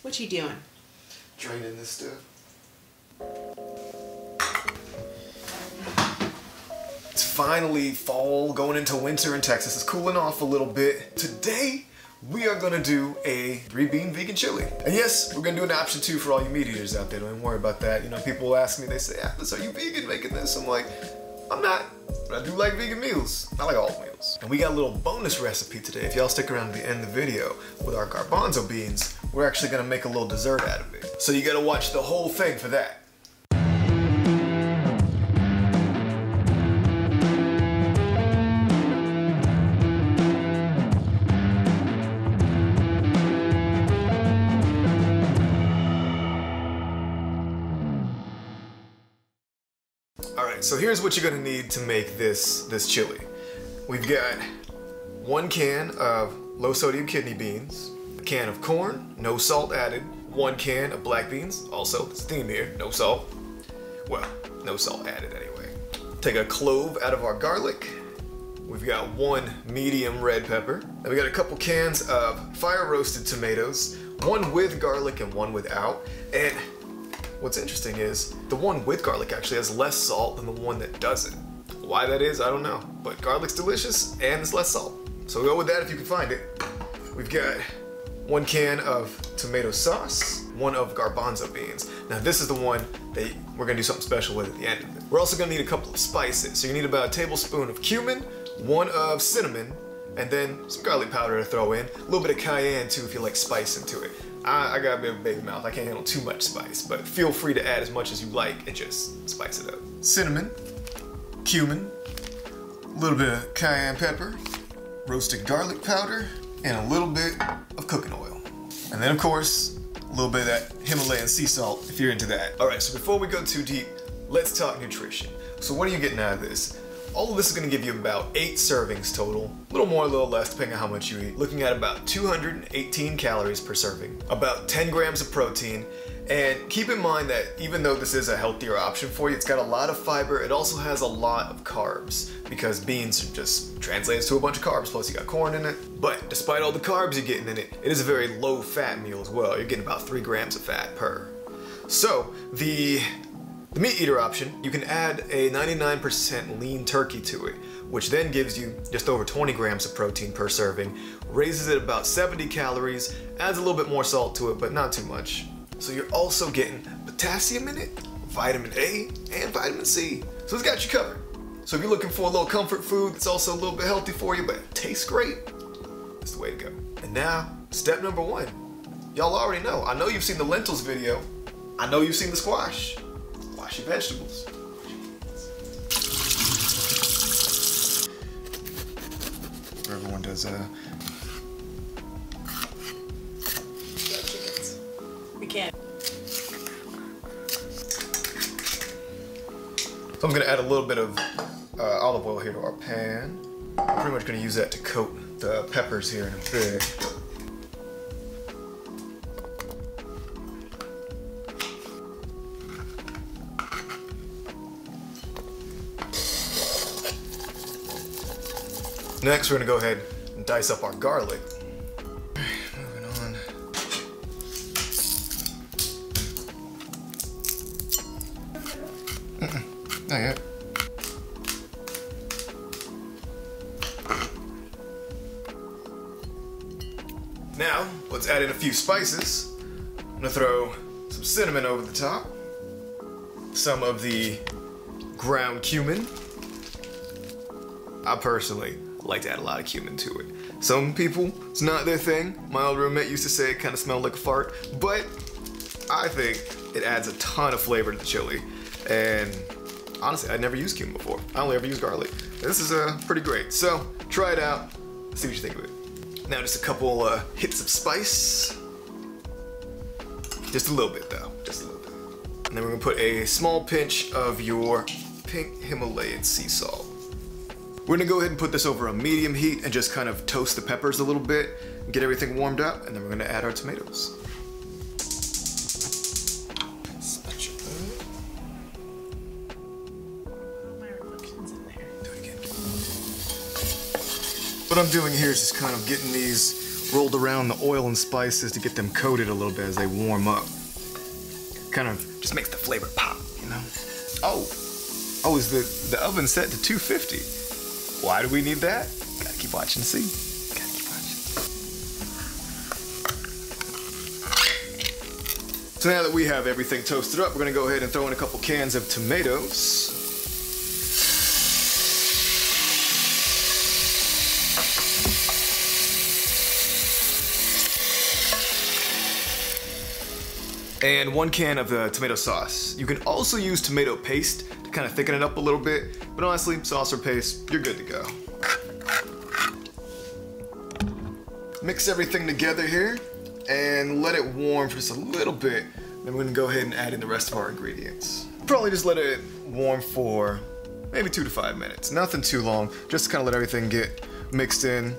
What you doing? Draining this stuff. It's finally fall, going into winter in Texas. It's cooling off a little bit. Today, we are gonna do a 3-bean vegan chili. And yes, we're gonna do an option 2 for all you meat eaters out there. Don't even worry about that. You know, people will ask me, they say, Atlas, are you vegan making this? I'm like, I'm not, but I do like vegan meals. I like all meals. And we got a little bonus recipe today. If y'all stick around to the end of the video, with our garbanzo beans, we're actually gonna make a little dessert out of it. So you gotta watch the whole thing for that. Alright, so here's what you're gonna need to make this chili. We've got 1 can of low sodium kidney beans, a can of corn, no salt added, 1 can of black beans, also, there's a theme here, no salt. Well, no salt added anyway. Take a clove out of our garlic. We've got 1 medium red pepper. Then we got a couple cans of fire roasted tomatoes, 1 with garlic and 1 without. And what's interesting is the one with garlic actually has less salt than the one that doesn't. Why that is, I don't know. But garlic's delicious and it's less salt. So go with that if you can find it. We've got 1 can of tomato sauce, 1 of garbanzo beans. Now this is the one that we're gonna do something special with at the end of it. We're also gonna need a couple of spices. So you need about a tablespoon of cumin, 1 of cinnamon, and then some garlic powder to throw in. A little bit of cayenne too if you like spice into it. I got a bit of a baby mouth, I can't handle too much spice, but feel free to add as much as you like and just spice it up. Cinnamon, cumin, a little bit of cayenne pepper, roasted garlic powder, and a little bit of cooking oil. And then of course, a little bit of that Himalayan sea salt if you're into that. All right, so before we go too deep, let's talk nutrition. So what are you getting out of this? All of this is gonna give you about 8 servings total. A little more, a little less, depending on how much you eat. Looking at about 218 calories per serving, about 10 grams of protein. And keep in mind that even though this is a healthier option for you, it's got a lot of fiber. It also has a lot of carbs because beans just translates to a bunch of carbs, plus you got corn in it. But despite all the carbs you're getting in it, it is a very low fat meal as well. You're getting about 3 grams of fat per. So the meat eater option, you can add a 99% lean turkey to it, which then gives you just over 20 grams of protein per serving, raises it about 70 calories, adds a little bit more salt to it, but not too much. So you're also getting potassium in it, vitamin A, and vitamin C. So it's got you covered. So if you're looking for a little comfort food that's also a little bit healthy for you, but tastes great, that's the way to go. And now, step number 1. Y'all already know. I know you've seen the lentils video. I know you've seen the squash. Wash your vegetables. Everyone does Chickens. We can't. So I'm gonna add a little bit of olive oil here to our pan. I'm pretty much gonna use that to coat the peppers here in a bit. Next, we're gonna go ahead and dice up our garlic. Moving on. Not yet. Now, let's add in a few spices. I'm gonna throw some cinnamon over the top, some of the ground cumin. I personally like to add a lot of cumin to it. Some people, it's not their thing. My old roommate used to say it kind of smelled like a fart, but I think it adds a ton of flavor to the chili. And honestly, I'd never used cumin before. I only ever used garlic. This is pretty great. So try it out, see what you think of it. Now just a couple hits of spice. Just a little bit though, just a little bit. And then we're gonna put a small pinch of your pink Himalayan sea salt. We're gonna go ahead and put this over a medium heat and just kind of toast the peppers a little bit, get everything warmed up, and then we're gonna add our tomatoes. My reflection's in there. Do it again. What I'm doing here is just kind of getting these rolled around the oil and spices to get them coated a little bit as they warm up. Kind of just makes the flavor pop, you know? Oh, is the oven set to 250? Why do we need that? Gotta keep watching to see. Gotta keep watching. So now that we have everything toasted up, we're gonna go ahead and throw in a couple cans of tomatoes. And 1 can of the tomato sauce. You can also use tomato paste to kind of thicken it up a little bit, but honestly, sauce or paste, you're good to go. Mix everything together here and let it warm for just a little bit. Then we're gonna go ahead and add in the rest of our ingredients. Probably just let it warm for maybe 2 to 5 minutes. Nothing too long, just to kind of let everything get mixed in.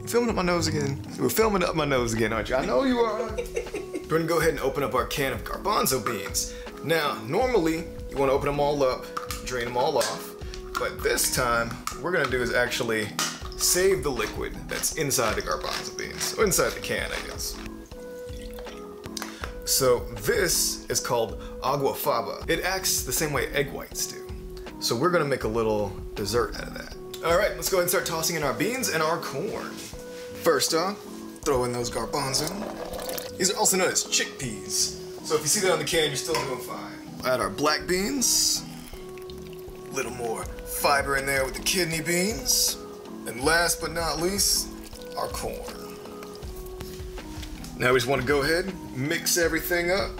Filming up my nose again. We're filming up my nose again, aren't you? I know you are. We're gonna go ahead and open up our can of garbanzo beans. Now, normally, you wanna open them all up, drain them all off, but this time, what we're gonna do is actually save the liquid that's inside the garbanzo beans, or inside the can, I guess. So this is called agua faba. It acts the same way egg whites do. So we're gonna make a little dessert out of that. All right, let's go ahead and start tossing in our beans and our corn. First off, throw in those garbanzo. These are also known as chickpeas. So if you see that on the can, you're still doing fine. Add our black beans. A little more fiber in there with the kidney beans. And last but not least, our corn. Now we just want to go ahead and mix everything up.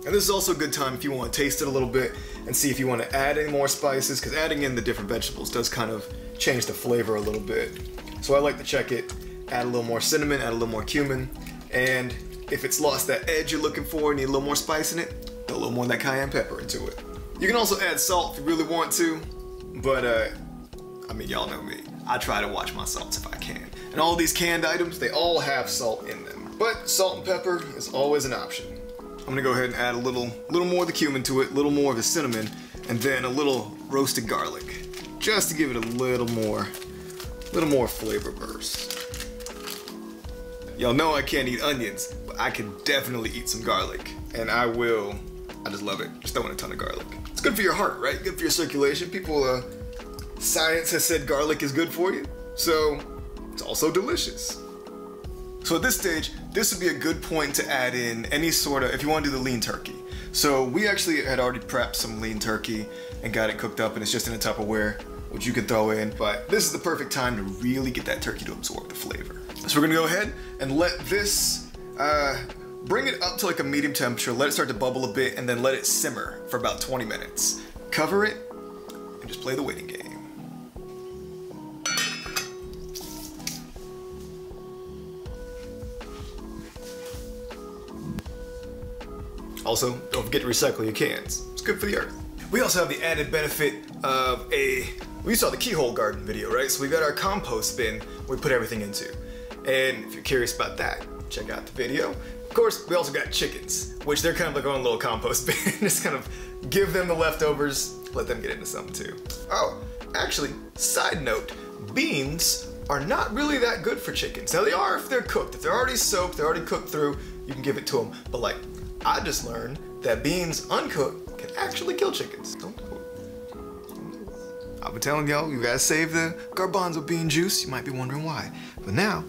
And this is also a good time if you want to taste it a little bit and see if you want to add any more spices, because adding in the different vegetables does kind of change the flavor a little bit. So I like to check it, add a little more cinnamon, add a little more cumin, and if it's lost that edge you're looking for, need a little more spice in it, throw a little more of that cayenne pepper into it. You can also add salt if you really want to, but I mean, y'all know me. I try to watch my salts if I can. And all these canned items, they all have salt in them. But salt and pepper is always an option. I'm gonna go ahead and add a little more of the cumin to it, a little more of the cinnamon, and then a little roasted garlic, just to give it a little more flavor burst. Y'all know I can't eat onions, but I can definitely eat some garlic, and I will. I just love it. Just throwing a ton of garlic. It's good for your heart, right? Good for your circulation. People, science has said garlic is good for you, so it's also delicious. So at this stage, this would be a good point to add in any sort of, if you want to do the lean turkey. So we actually had already prepped some lean turkey and got it cooked up, and it's just in a Tupperware, which you can throw in, but this is the perfect time to really get that turkey to absorb the flavor. So we're gonna go ahead and let this, bring it up to like a medium temperature, let it start to bubble a bit, and then let it simmer for about 20 minutes. Cover it, and just play the waiting game. Also, don't forget to recycle your cans. It's good for the earth. We also have the added benefit of we saw the keyhole garden video, right? So we got our compost bin we put everything into. And if you're curious about that, check out the video. Of course, we also got chickens, which they're kind of like our own little compost bin. Just kind of give them the leftovers, let them get into something too. Oh, actually, side note, beans are not really that good for chickens. Now they are if they're cooked. If they're already soaked, they're already cooked through, you can give it to them. But like, I just learned that beans uncooked can actually kill chickens. Don't do it. I've been telling y'all, you gotta save the garbanzo bean juice. You might be wondering why. But now,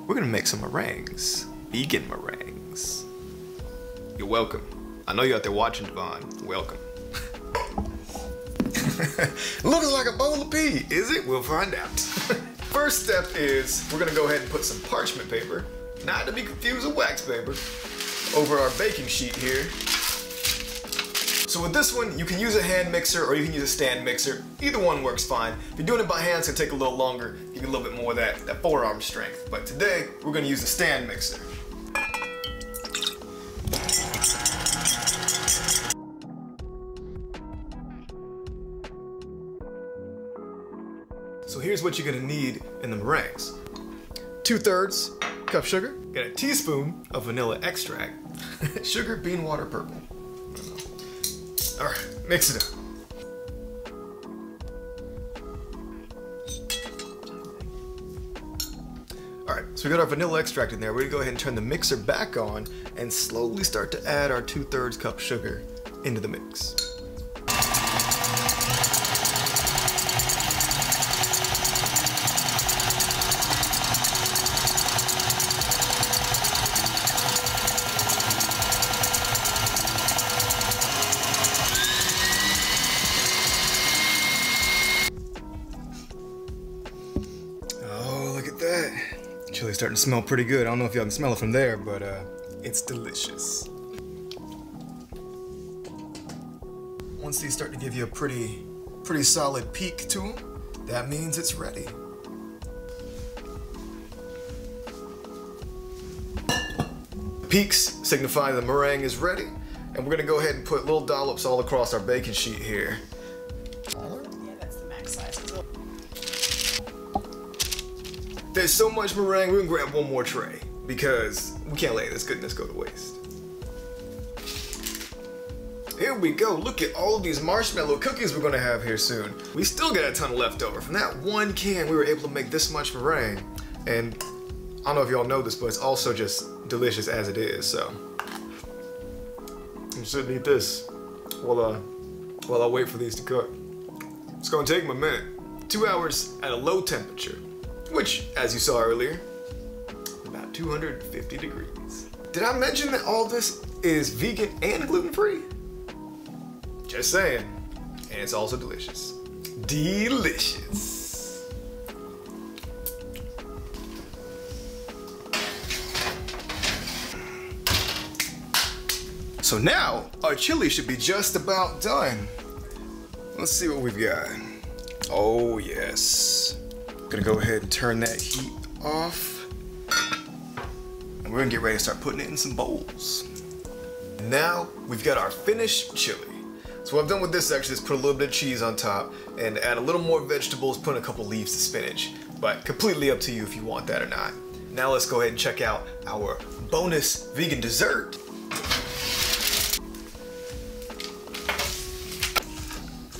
we're gonna make some meringues. Vegan meringues. You're welcome. I know you're out there watching, Devon. Welcome. Looks like a bowl of pea, is it? We'll find out. First step is, we're gonna go ahead and put some parchment paper, not to be confused with wax paper, over our baking sheet here. So with this one, you can use a hand mixer or you can use a stand mixer. Either one works fine. If you're doing it by hand, it's gonna take a little longer, give you a little bit more of that forearm strength. But today, we're gonna use a stand mixer. So here's what you're gonna need in the meringues. 2/3 cup sugar, got a teaspoon of vanilla extract, sugar, bean water, purple. All right, mix it up. So we got our vanilla extract in there. We're gonna go ahead and turn the mixer back on and slowly start to add our 2/3 cup sugar into the mix. That chili's starting to smell pretty good. I don't know if y'all can smell it from there, but it's delicious. Once these start to give you a pretty solid peak to them, that means it's ready. Peaks signify the meringue is ready, and we're gonna go ahead and put little dollops all across our baking sheet here. Yeah, that's the max size. There's so much meringue, we're gonna grab one more tray because we can't let this goodness go to waste. Here we go, look at all of these marshmallow cookies we're gonna have here soon. We still got a ton left over. From that one can, we were able to make this much meringue. And I don't know if y'all know this, but it's also just delicious as it is, so. I'm just gonna eat this while I wait for these to cook. It's gonna take me a minute. 2 hours at a low temperature. Which, as you saw earlier, about 250 degrees. Did I mention that all this is vegan and gluten-free? Just saying. And it's also delicious. Delicious. So now, our chili should be just about done. Let's see what we've got. Oh yes. Gonna go ahead and turn that heat off. And we're gonna get ready to start putting it in some bowls. Now we've got our finished chili. So what I've done with this actually is put a little bit of cheese on top and add a little more vegetables, put in a couple leaves of spinach. But completely up to you if you want that or not. Now let's go ahead and check out our bonus vegan dessert.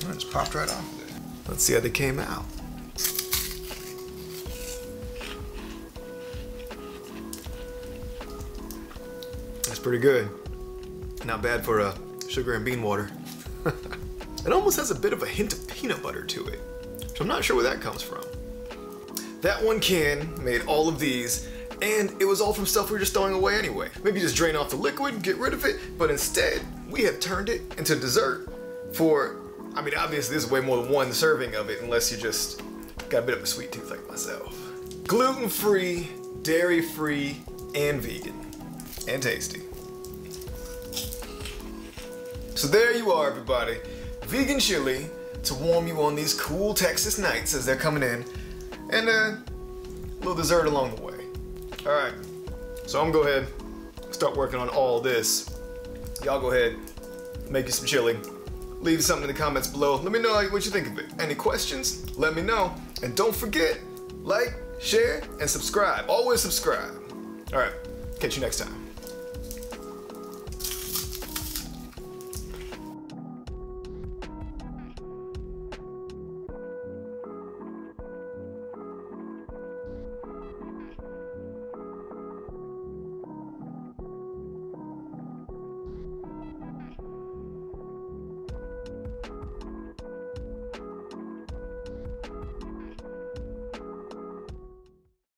Oh, it just popped right off of it. Let's see how they came out. That's pretty good. Not bad for sugar and bean water. It almost has a bit of a hint of peanut butter to it, which I'm not sure where that comes from. That one can made all of these, and it was all from stuff we were just throwing away anyway. Maybe just drain off the liquid, get rid of it, but instead, we have turned it into dessert for, I mean, obviously this is way more than one serving of it, unless you just got a bit of a sweet tooth like myself. Gluten-free, dairy-free, and vegan. And tasty. So there you are, everybody. Vegan chili to warm you on these cool Texas nights as they're coming in. And a little dessert along the way. Alright, so I'm gonna go ahead and start working on all this. Y'all go ahead, make you some chili. Leave something in the comments below. Let me know what you think of it. Any questions? Let me know. And don't forget, like, share, and subscribe. Always subscribe. Alright, catch you next time.